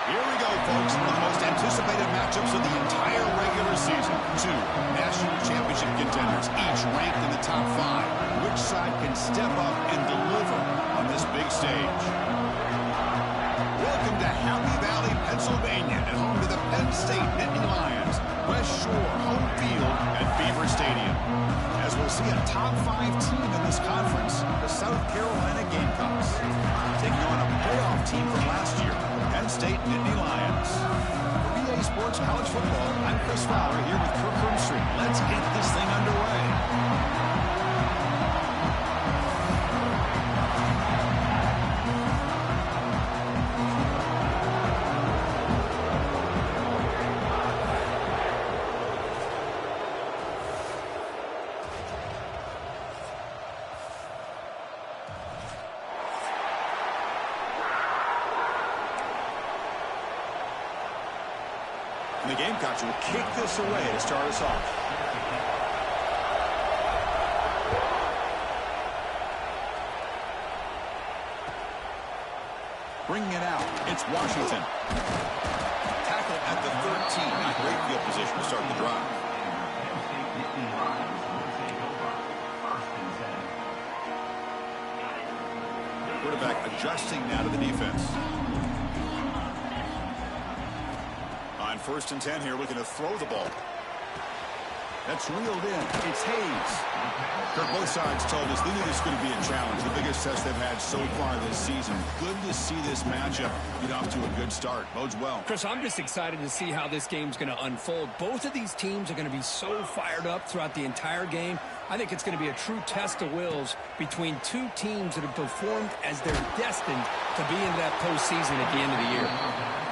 Here we go, folks. One of the most anticipated matchups of the entire regular season. Two national championship contenders, each ranked in the top 5. Which side can step up and deliver on this big stage? Welcome to Happy Valley, Pennsylvania, and home to the Penn State Nittany Lions. West Shore home field at Beaver Stadium. As we'll see a top 5 team in this conference, the South Carolina Gamecocks, taking on a playoff team from last year, Penn State Nittany Lions. For BA Sports College Football, I'm Chris Fowler here with Kirk Hermstreet. Let's get this thing underway. And the Gamecocks will kick this away to start us off. Bringing it out, it's Washington. Tackle at the 13. Not great field position to start the drive. Quarterback adjusting now to the defense. On 1st and 10 here, looking to throw the ball. That's reeled in. It's Hayes. Kirk, both sides told us they knew this was going to be a challenge. The biggest test they've had so far this season. Good to see this matchup get off to a good start. Bodes well. Chris, I'm just excited to see how this game's going to unfold. Both of these teams are going to be so fired up throughout the entire game. I think it's going to be a true test of wills between two teams that have performed as they're destined to be in that postseason at the end of the year.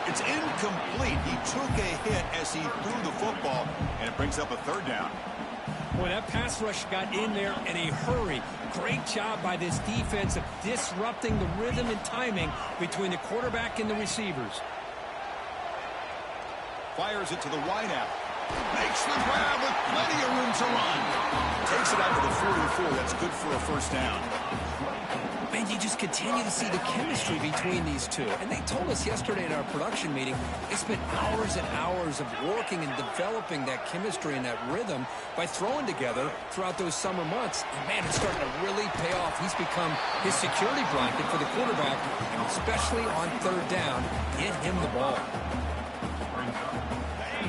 It's incomplete. He took a hit as he threw the football, and it brings up a 3rd down. Well, that pass rush got in there in a hurry. Great job by this defense of disrupting the rhythm and timing between the quarterback and the receivers. Fires it to the wideout. Makes the grab with plenty of room to run. Takes it out to the 44. That's good for a 1st down. Man, you just continue to see the chemistry between these two. And they told us yesterday in our production meeting, they spent hours and hours of working and developing that chemistry and that rhythm by throwing together throughout those summer months. And man, it's starting to really pay off. He's become his security blanket for the quarterback, and especially on 3rd down, get him the ball.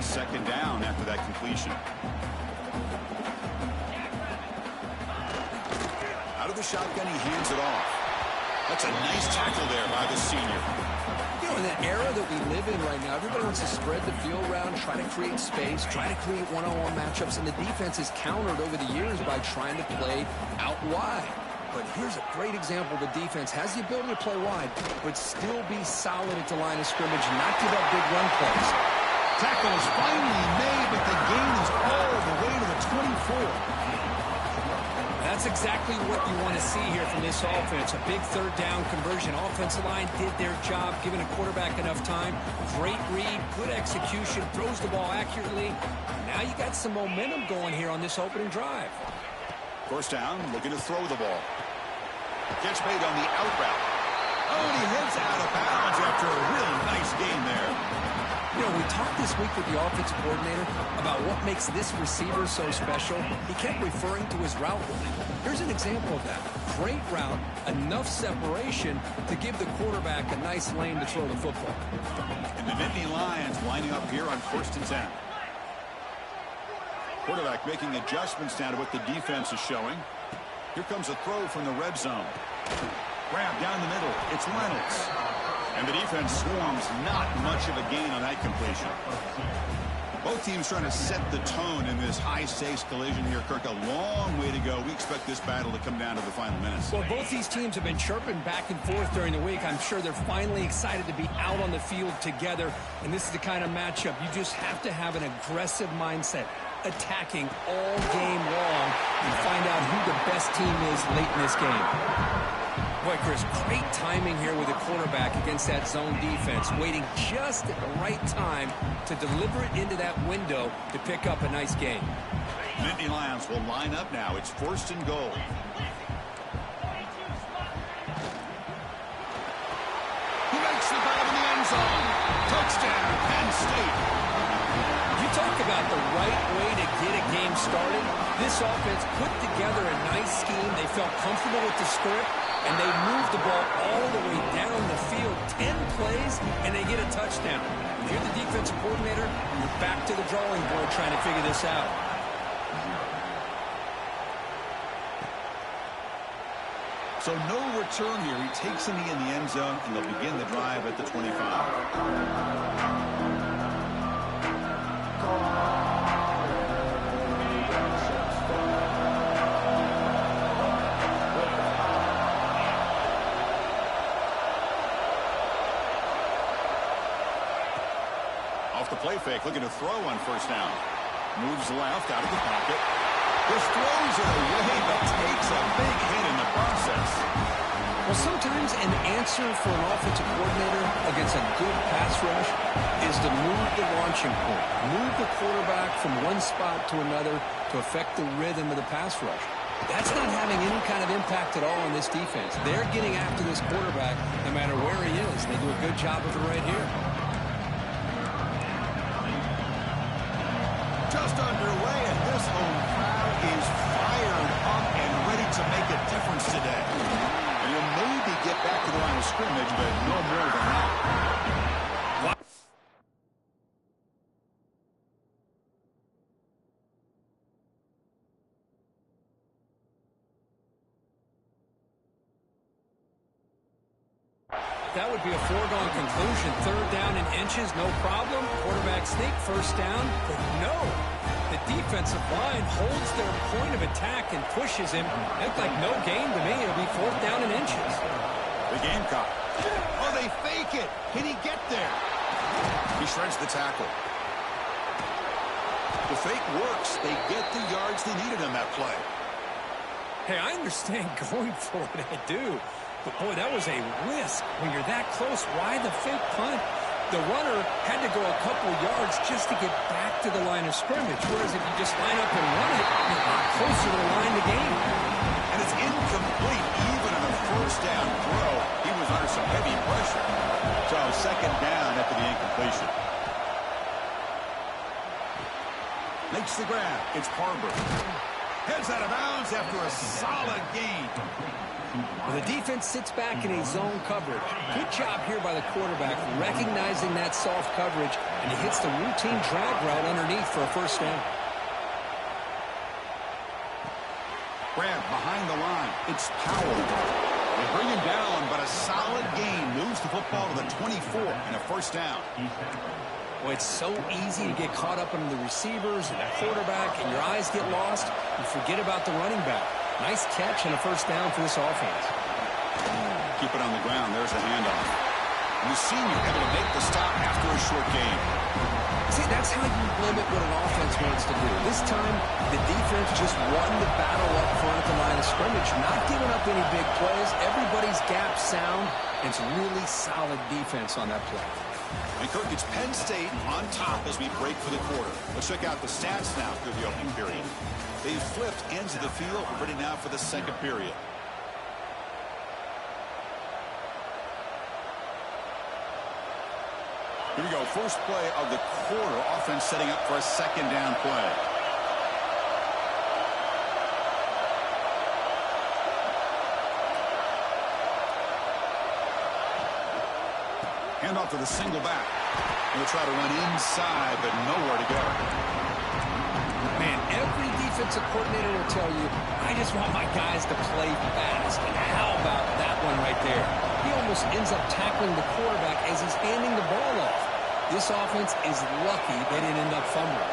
2nd down after that completion. Out of the shotgun, he hands it off. That's a nice tackle there by the senior. You know, in that era that we live in right now, everybody wants to spread the field around, try to create space, try to create one-on-one matchups, and the defense is countered over the years by trying to play out wide. But here's a great example. The defense has the ability to play wide, but still be solid at the line of scrimmage, not give up big run plays. Tackle is finally made, but the gain is all the way to the 24. That's exactly what you want to see here from this offense. A big 3rd down conversion. Offensive line did their job, giving a quarterback enough time. Great read, good execution, throws the ball accurately. Now you got some momentum going here on this opening drive. 1st down, looking to throw the ball. Catch made on the out route. Oh, and he heads out of bounds after a really nice gain there. You know, we talked this week with the offensive coordinator about what makes this receiver so special. He kept referring to his route running. Here's an example of that. Great route, enough separation to give the quarterback a nice lane to throw the football. And the Nittany Lions lining up here on 1st and 10. Quarterback making adjustments now to what the defense is showing. Here comes a throw from the red zone. Grab down the middle. It's Reynolds. And the defense swarms, not much of a gain on that completion. Both teams trying to set the tone in this high-stakes collision here. Kirk, a long way to go. We expect this battle to come down to the final minutes. Well, both these teams have been chirping back and forth during the week. I'm sure they're finally excited to be out on the field together. And this is the kind of matchup you just have to have an aggressive mindset, attacking all game long and find out who the best team is late in this game. Boy, Chris, great timing here with the quarterback against that zone defense, waiting just at the right time to deliver it into that window to pick up a nice gain. Nittany Lions will line up now. It's 1st and goal. He makes the grab in the end zone. Touchdown, Penn State. You talk about the right way to get a game started. This offense put together a nice scheme. They felt comfortable with the script, and they moved the ball all the way down the field. 10 plays, and they get a touchdown. If you're the defensive coordinator, you're back to the drawing board trying to figure this out. So no return here. He takes in the end zone, and they'll begin the drive at the 25. Off the play fake, looking to throw on first down. Moves left out of the pocket. Just throws it away, but takes a big hit in the process. Well, sometimes an answer for an offensive coordinator against a good pass rush is to move the launching point, move the quarterback from one spot to another to affect the rhythm of the pass rush. That's not having any kind of impact at all on this defense. They're getting after this quarterback no matter where he is. They do a good job of it right here. Just underway, and this home crowd is fired up and ready to make a difference today. And you'll maybe get back to the line of scrimmage, but no more than that. That would be a foregone conclusion. Third down in inches, no problem. Quarterback sneak, first down. But no, the defensive line holds their point of attack and pushes him. That's like no gain to me. It'll be fourth down in inches. The Gamecock. Oh, they fake it. Can he get there? He shreds the tackle. The fake works. They get the yards they needed on that play. Hey, I understand going for it. I do. But, boy, that was a risk. When you're that close, why the fake punt? The runner had to go a couple yards just to get back to the line of scrimmage, whereas if you just line up and run it, you're a lot closer to the line to gain. And it's incomplete even on a first down throw. He was under some heavy pressure. So second down after the incompletion. Makes the grab. It's Harbor. Heads out of bounds after a solid gain. Well, the defense sits back in a zone coverage. Good job here by the quarterback, recognizing that soft coverage, and he hits the routine drag route underneath for a first down. Grab behind the line. It's Powell. They bring him down, but a solid gain moves the football to the 24 and a first down. Well, it's so easy to get caught up under the receivers and the quarterback, and your eyes get lost. You forget about the running back. Nice catch and a first down for this offense. Keep it on the ground. There's a handoff. And the senior able to make the stop after a short gain. See, that's how you limit what an offense wants to do. This time, the defense just won the battle up front at the line of scrimmage, not giving up any big plays. Everybody's gap sound. It's really solid defense on that play. And Kirk, it's Penn State on top as we break for the quarter. Let's check out the stats now through the opening period. They've flipped ends of the field, ready now for the second period. Here we go, first play of the quarter. Offense setting up for a second down play. Hand off to the single back. He'll try to run inside, but nowhere to go. Man, every defensive coordinator will tell you, I just want my guys to play fast. And how about that one right there? He almost ends up tackling the quarterback as he's handing the ball off. This offense is lucky they didn't end up fumbling.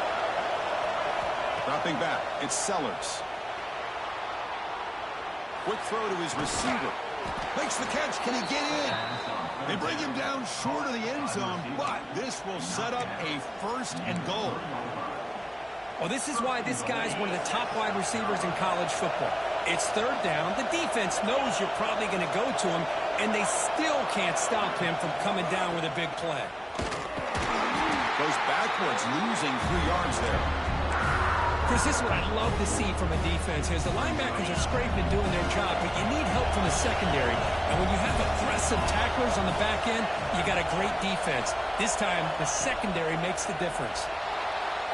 Dropping back, it's Sellers. Quick throw to his receiver. Makes the catch. Can he get in? They bring him down short of the end zone, but this will set up a first and goal. Well, this is why this guy's one of the top wide receivers in college football. It's third down. The defense knows you're probably going to go to him, and they still can't stop him from coming down with a big play. Goes backwards, losing 3 yards there. Chris, this is what I love to see from a defense. As the linebackers are scraping and doing their job, but you need help from the secondary. And when you have aggressive tacklers on the back end, you got a great defense. This time, the secondary makes the difference.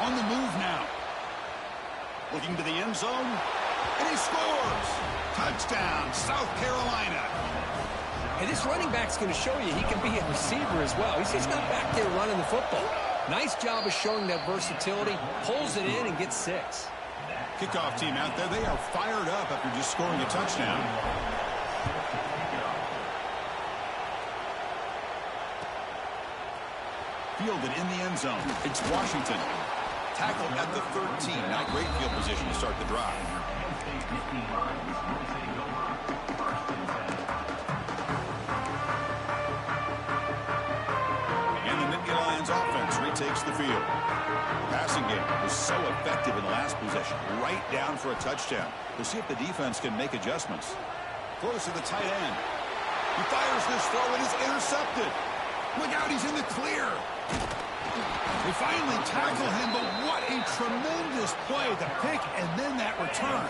On the move now. Looking to the end zone. And he scores. Touchdown, South Carolina. Hey, this running back's going to show you he can be a receiver as well. He's just not back there running the football. Nice job of showing that versatility. Pulls it in and gets 6. Kickoff team out there. They are fired up after just scoring a touchdown. Fielded in the end zone. It's Washington. Tackled at the 13. Not great field position to start the drive. Offense retakes the field. The passing game was so effective in the last possession, right down for a touchdown. We'll see if the defense can make adjustments. Close to the tight end. He fires this throw and is intercepted. Look out, he's in the clear. They finally tackle him, but what a tremendous play. The pick and then that return.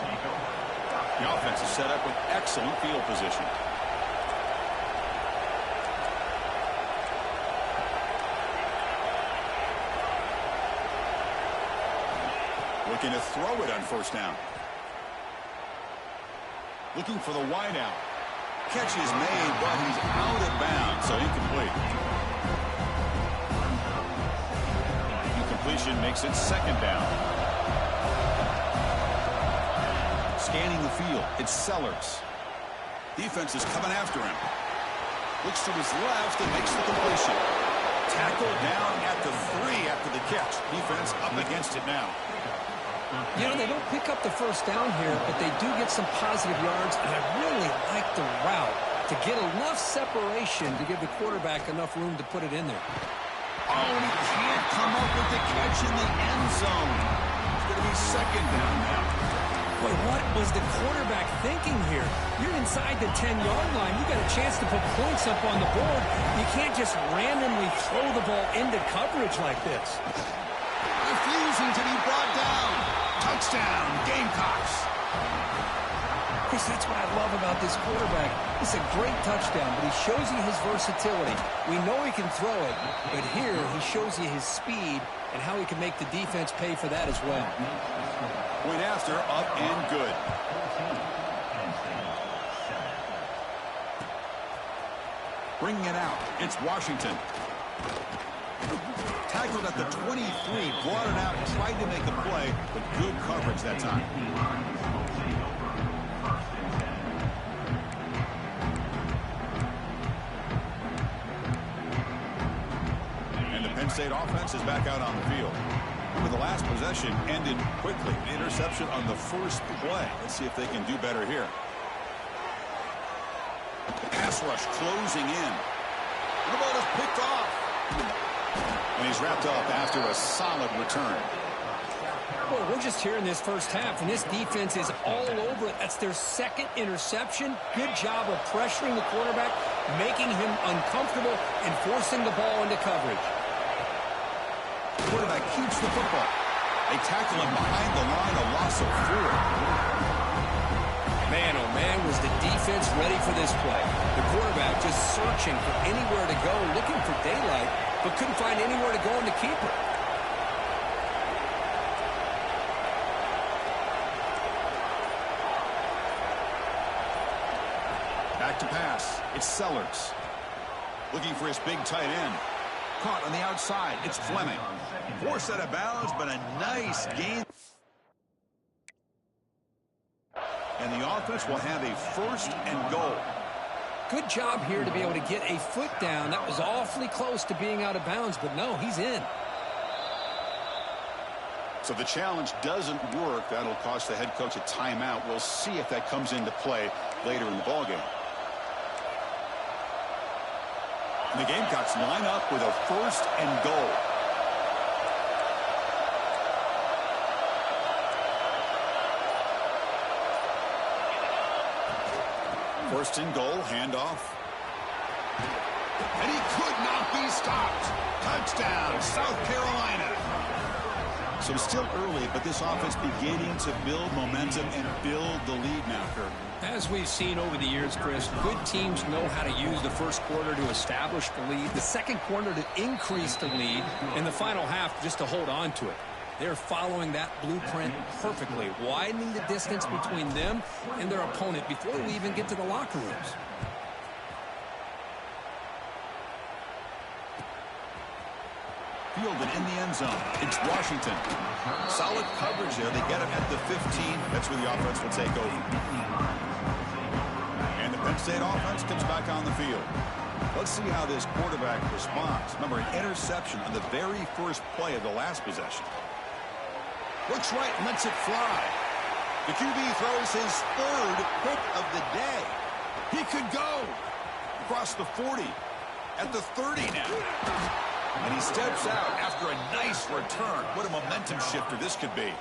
The offense is set up with excellent field position. Looking to throw it on first down. Looking for the wideout. Catch is made, but he's out of bounds, so incomplete. Incompletion makes it second down. Scanning the field, it's Sellers. Defense is coming after him. Looks to his left and makes the completion. Tackled down at the 3 after the catch. Defense up against it now. You know, they don't pick up the first down here, but they do get some positive yards, and I really like the route to get enough separation to give the quarterback enough room to put it in there. Oh, and he can't come up with the catch in the end zone. It's going to be second down now. Boy, what was the quarterback thinking here? You're inside the 10-yard line. You got a chance to put points up on the board. You can't just randomly throw the ball into coverage like this. Refusing to be brought down. Touchdown, Gamecocks. Chris, that's what I love about this quarterback. It's a great touchdown, but he shows you his versatility. We know he can throw it, but here he shows you his speed and how he can make the defense pay for that as well. Point after, up and good. Bringing it out, it's Washington. Tackled at the 23, brought it out, tried to make the play, but good coverage that time. And the Penn State offense is back out on the field. Remember, the last possession ended quickly. The interception on the first play. Let's see if they can do better here. The pass rush closing in. The ball is picked off. And he's wrapped up after a solid return. Well, we're just here in this first half, and this defense is all over it. That's their second interception. Good job of pressuring the quarterback, making him uncomfortable, and forcing the ball into coverage. The quarterback keeps the football. They tackle him behind the line, a loss of 4. Man, oh man, was the defense ready for this play. The quarterback just searching for anywhere to go, looking for daylight, but couldn't find anywhere to go in the keeper. Back to pass. It's Sellers. Looking for his big tight end. Caught on the outside. It's Fleming. Forced out of bounds, but a nice gain. And the offense will have a 1st and goal. Good job here to be able to get a foot down. That was awfully close to being out of bounds, but no, he's in. So the challenge doesn't work. That'll cost the head coach a timeout. We'll see if that comes into play later in the ballgame. And the Gamecocks line up with a 1st and goal. First and goal, handoff. And he could not be stopped. Touchdown, South Carolina. So still early, but this offense beginning to build momentum and build the lead now, Kirk. As we've seen over the years, Chris, good teams know how to use the first quarter to establish the lead, the second quarter to increase the lead, and the final half just to hold on to it. They're following that blueprint perfectly, widening the distance between them and their opponent before we even get to the locker rooms. Fielded in the end zone. It's Washington. Solid coverage there. They get him at the 15. That's where the offense will take over. And the Penn State offense comes back on the field. Let's see how this quarterback responds. Remember, an interception on the very first play of the last possession. Looks right and lets it fly. The QB throws his third pick of the day. He could go across the 40, at the 30 now. And he steps out after a nice return. What a momentum shifter this could be.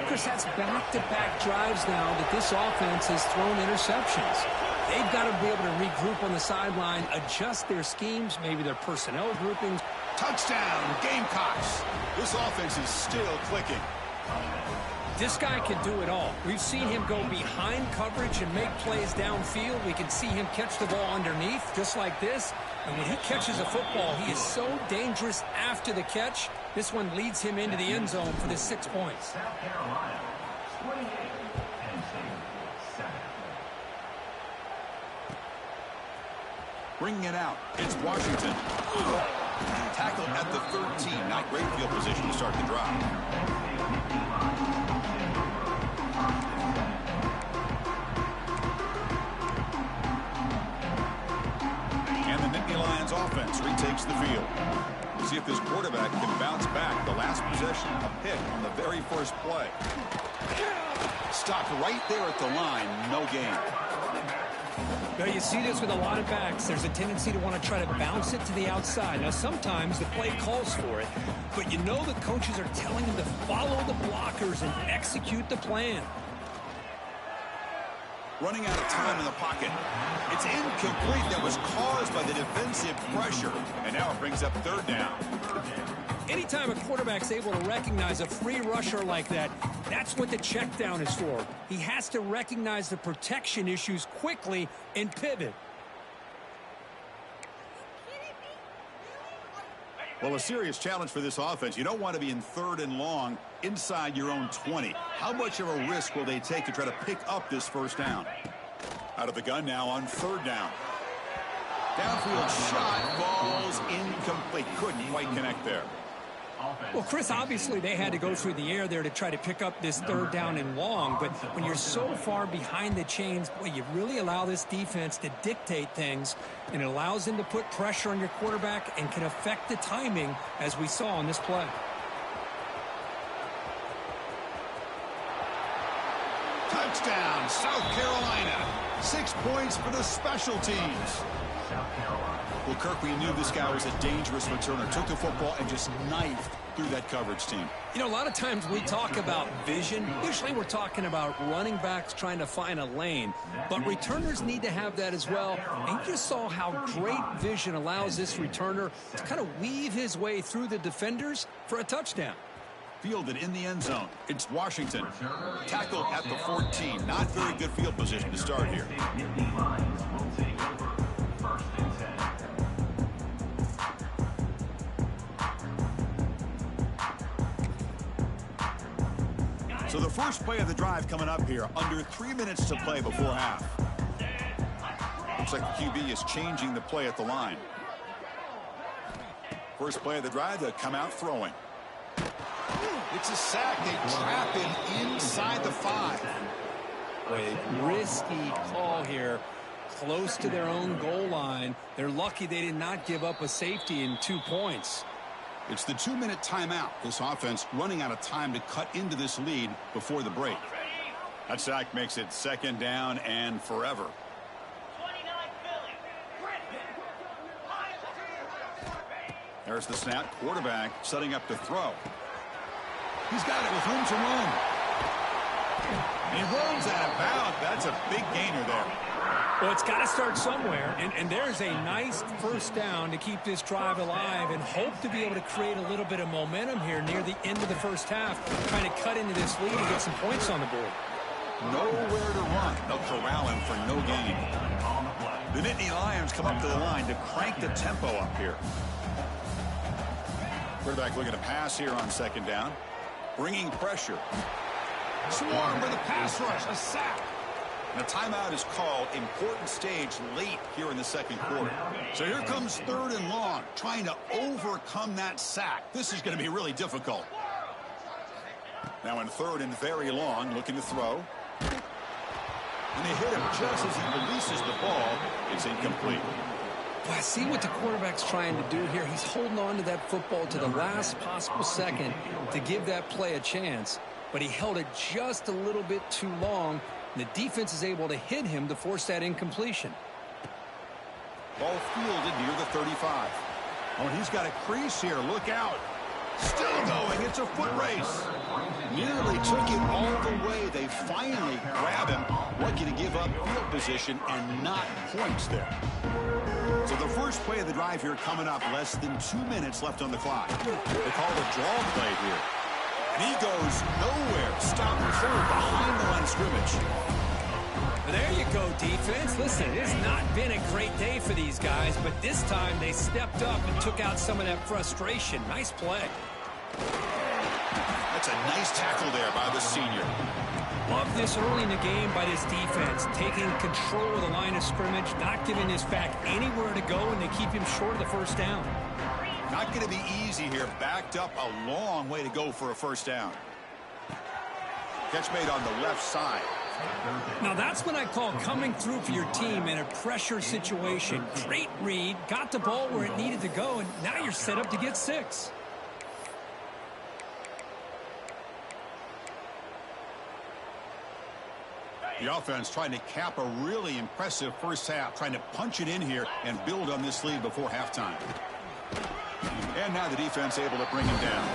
Chris, that's back-to-back drives now that this offense has thrown interceptions. They've got to be able to regroup on the sideline, adjust their schemes, maybe their personnel groupings. Touchdown, Gamecocks. This offense is still clicking. This guy can do it all. We've seen him go behind coverage and make plays downfield. We can see him catch the ball underneath, just like this. And when he catches a football, he is so dangerous after the catch. This one leads him into the end zone for the 6 points. Bringing it out, it's Washington. Tackle at the 13. Not great field position to start the drive. Offense retakes the field. We'll see if this quarterback can bounce back. The last possession, a pick on the very first play. Stopped right there at the line, no gain. Now you see this with a lot of backs. There's a tendency to want to try to bounce it to the outside. Now sometimes the play calls for it, but you know the coaches are telling them to follow the blockers and execute the plan. Running out of time in the pocket. It's incomplete. That was caused by the defensive pressure. And now it brings up third down. Anytime a quarterback's able to recognize a free rusher like that, that's what the check down is for. He has to recognize the protection issues quickly and pivot. Well, a serious challenge for this offense. You don't want to be in third and long inside your own 20. How much of a risk will they take to try to pick up this first down? Out of the gun now on third down. Downfield shot falls incomplete. Couldn't quite connect there. Well, Chris, obviously they had to go through the air there to try to pick up this third down and long, but when you're so far behind the chains, boy, you really allow this defense to dictate things, and it allows them to put pressure on your quarterback and can affect the timing, as we saw on this play. Touchdown, South Carolina. 6 points for the special teams. Well, Kirk, we knew this guy was a dangerous returner. Took the football and just knifed through that coverage team. You know, a lot of times we talk about vision. Usually we're talking about running backs trying to find a lane. But returners need to have that as well. And you just saw how great vision allows this returner to kind of weave his way through the defenders for a touchdown. Fielded in the end zone. It's Washington. Tackle at the 14. Not very good field position to start here. So the first play of the drive coming up here. Under 3 minutes to play before half. Looks like the QB is changing the play at the line. First play of the drive, they come out throwing. It's a sack. They trap him inside the 5. A risky call here, close to their own goal line. They're lucky they did not give up a safety in 2 points. It's the 2-minute timeout. This offense running out of time to cut into this lead before the break. That sack makes it second down and forever. There's the snap. Quarterback setting up to throw. He's got it with room to run. He rolls out of bounds. That's a big gainer there. Well, it's got to start somewhere, and there's a nice first down to keep this drive alive and hope to be able to create a little bit of momentum here near the end of the first half, trying to cut into this lead and get some points on the board. Nowhere to run. They'll corral him for no gain. The Nittany Lions come up to the line to crank the tempo up here. Quarterback looking to pass here on second down. Bringing pressure. Swarm with a pass rush. A sack. And a timeout is called. Important stage late here in the second quarter. So here comes third and long. Trying to overcome that sack. This is going to be really difficult. Now in third and very long. Looking to throw. And they hit him just as he releases the ball. It's incomplete. Well, I see what the quarterback's trying to do here. He's holding on to that football to the last possible second to give that play a chance. But he held it just a little bit too long. And the defense is able to hit him to force that incompletion. Ball fielded near the 35. Oh, and he's got a crease here. Look out. Still going. It's a foot race. Nearly took it all the way. They finally grab him. Lucky to give up field position and not points there. So the first play of the drive here coming up. Less than 2 minutes left on the clock. They call the draw play here. And he goes nowhere. Stop third behind the line of scrimmage. There you go, defense. Listen, it's not been a great day for these guys, but this time they stepped up and took out some of that frustration. Nice play. That's a nice tackle there by the senior. Love this early in the game by this defense, taking control of the line of scrimmage, not giving this back anywhere to go, and they keep him short of the first down. Not going to be easy here. Backed up a long way to go for a first down. Catch made on the left side. Now that's what I call coming through for your team in a pressure situation. Great read, got the ball where it needed to go, and now you're set up to get 6. The offense trying to cap a really impressive first half, trying to punch it in here and build on this lead before halftime. And now the defense able to bring him down.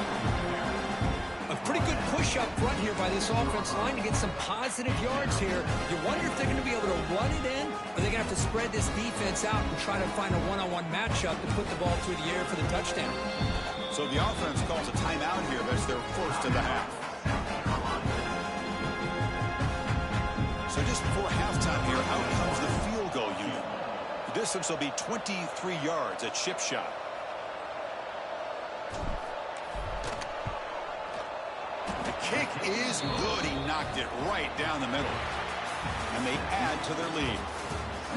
A pretty good push up front here by this offensive line to get some positive yards here. You wonder if they're going to be able to run it in, or they're going to have to spread this defense out and try to find a one-on-one matchup to put the ball through the air for the touchdown. So the offense calls a timeout here. That's their first of the half. So just before halftime here, out comes the field goal unit. The distance will be 23 yards at chip shot. The kick is good. He knocked it right down the middle. And they add to their lead.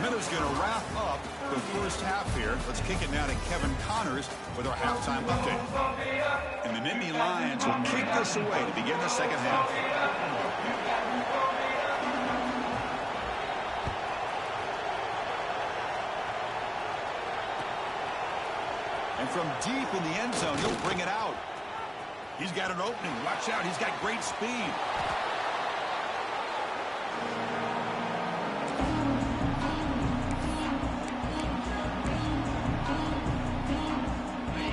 Miller's going to wrap up the first half here. Let's kick it now to Kevin Connors with our halftime update. And the Nittany Lions will kick this away to begin the second half. And from deep in the end zone, he'll bring it out. He's got an opening. Watch out. He's got great speed.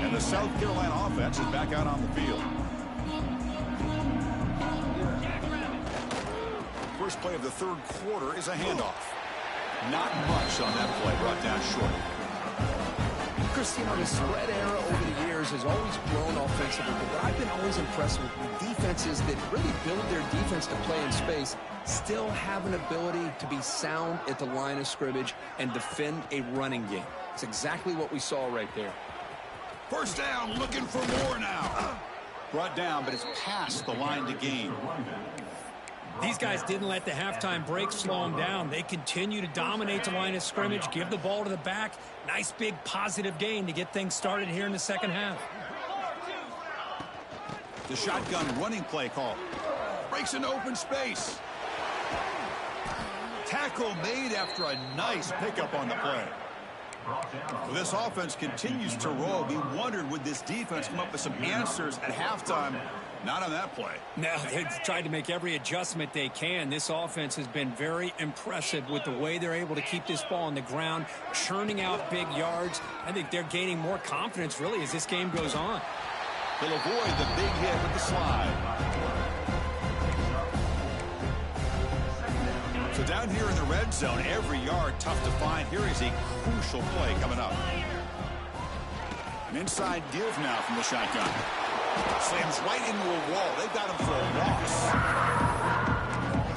And the South Carolina offense is back out on the field. First play of the third quarter is a handoff. Not much on that play. Brought down short. Chris, you know, the spread era over the years has always grown offensively, but I've been always impressed with defenses that really build their defense to play in space, still have an ability to be sound at the line of scrimmage and defend a running game. It's exactly what we saw right there. First down, looking for more now. Brought down, but it's past the line to gain. These guys didn't let the halftime break slow them down. They continue to dominate the line of scrimmage, give the ball to the back. Nice big positive gain to get things started here in the second half. The shotgun running play call. Breaks into open space. Tackle made after a nice pickup on the play. Well, this offense continues to roll. We wondered, would this defense come up with some answers at halftime? Not on that play. No, they've tried to make every adjustment they can. This offense has been very impressive with the way they're able to keep this ball on the ground, churning out big yards. I think they're gaining more confidence, really, as this game goes on. They'll avoid the big hit with the slide. So Down here in the red zone, every yard tough to find. Here is a crucial play coming up. An inside deal now from the shotgun. Slams right into a wall. They've got him for a loss.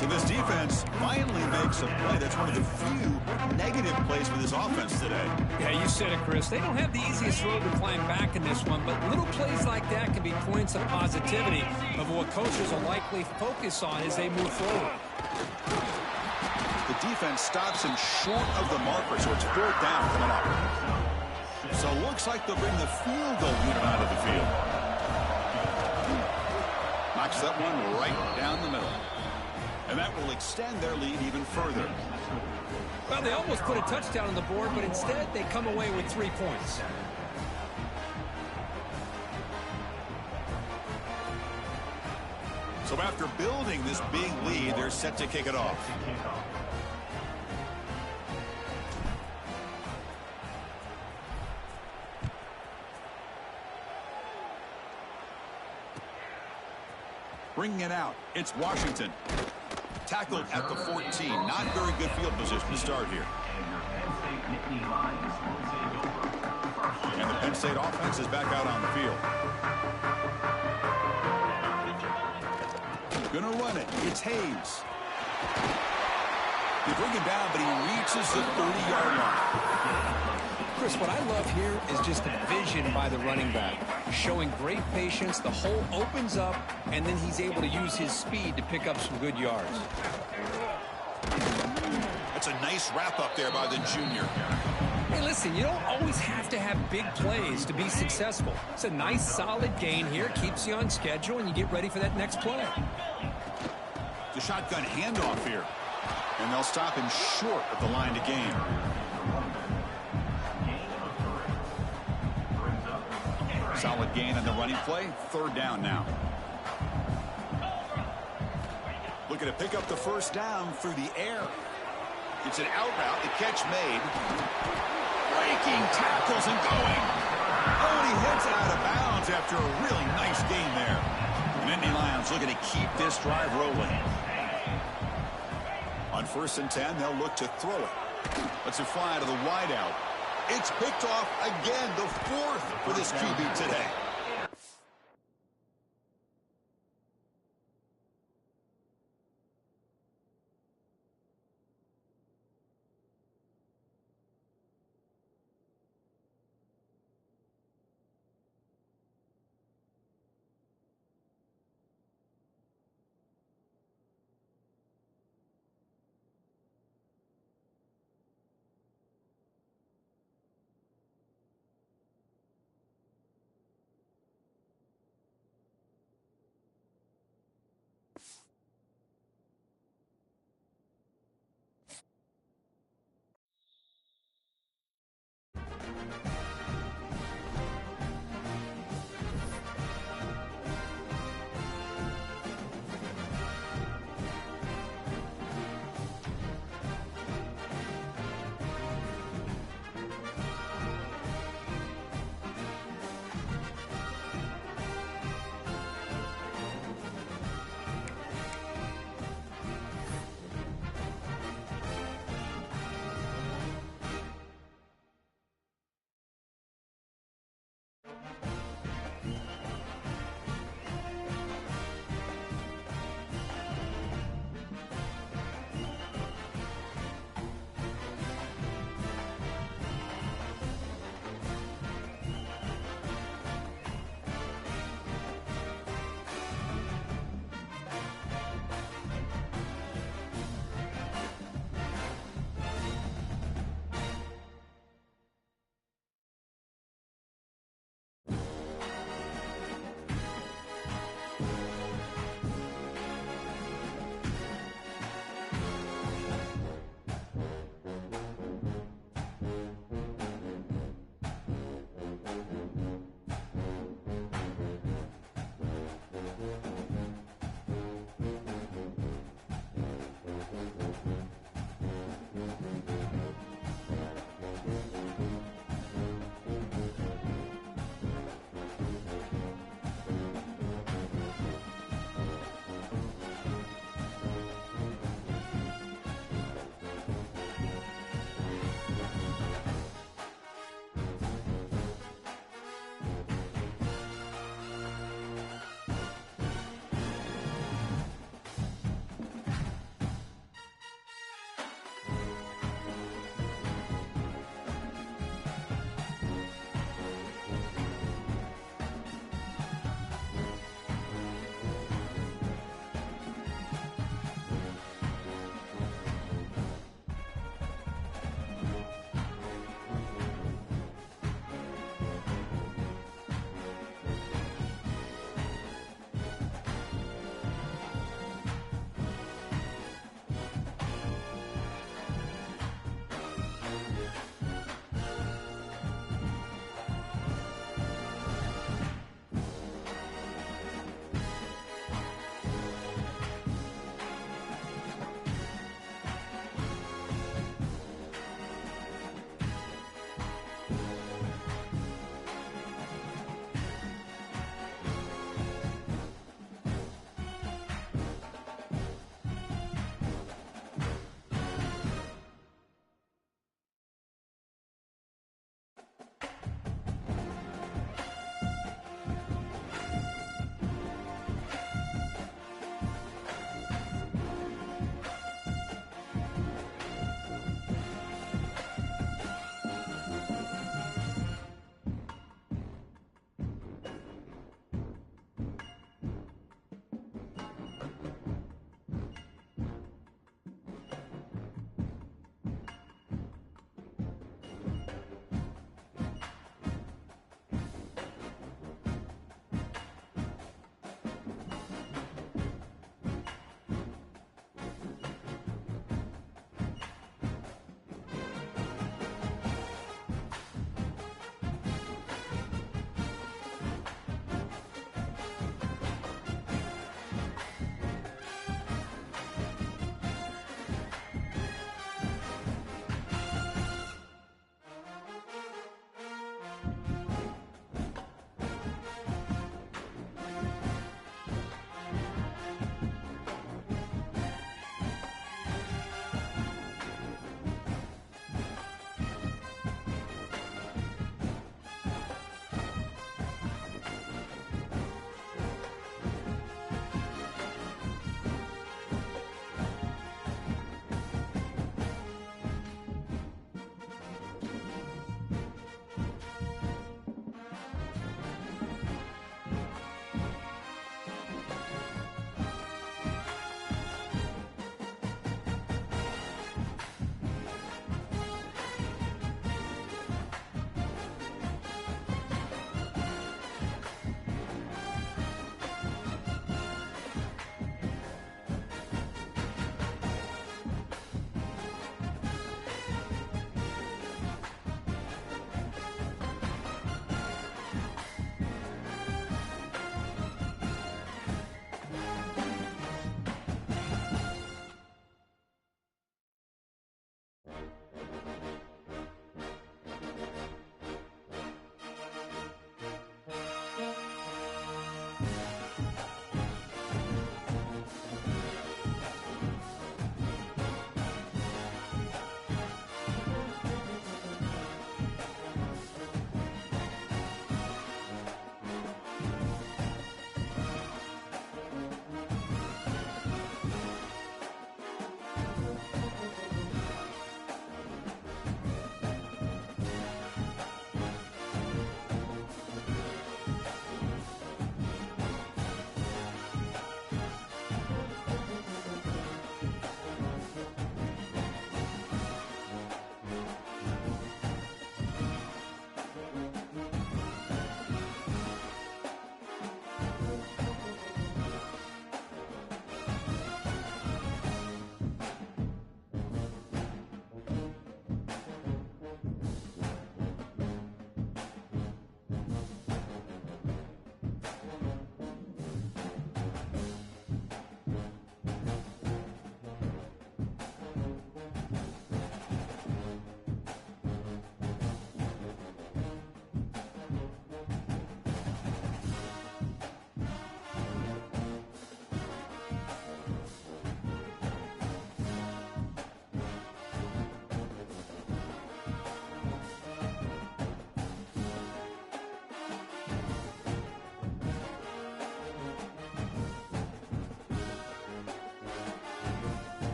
So this defense finally makes a play. That's one of the few negative plays for this offense today. Yeah, you said it, Chris. They don't have the easiest road to climb back in this one, but little plays like that can be points of positivity of what coaches will likely focus on as they move forward. The defense stops him short of the marker, so it's 4th down coming up. So it looks like they'll bring the field goal unit out of the field. Knocks that one right down the middle. And that will extend their lead even further. Well, they almost put a touchdown on the board, but instead they come away with 3 points. So after building this big lead, they're set to kick it off. Bringing it out, it's Washington. Tackled at the 14. Not very good field position to start here. And the Penn State offense is back out on the field. Gonna run it. It's Hayes. They bring him down, but he reaches the 30-yard line. Chris, what I love here is just the vision by the running back. Showing great patience, the hole opens up, and then he's able to use his speed to pick up some good yards. That's a nice wrap up there by the junior. Hey, listen, you don't always have to have big plays to be successful. It's a nice, solid gain here. Keeps you on schedule, and you get ready for that next play. The shotgun handoff here. And they'll stop him short of the line to gain. Solid gain on the running play. 3rd down now. Looking to pick up the 1st down through the air. It's an out route. The catch made. Breaking tackles and going. Oh, and he heads it out of bounds after a really nice gain there. And Indy Lions looking to keep this drive rolling. On 1st and 10, they'll look to throw it. Lets it fly to the wideout. It's picked off again, the 4th for this QB today.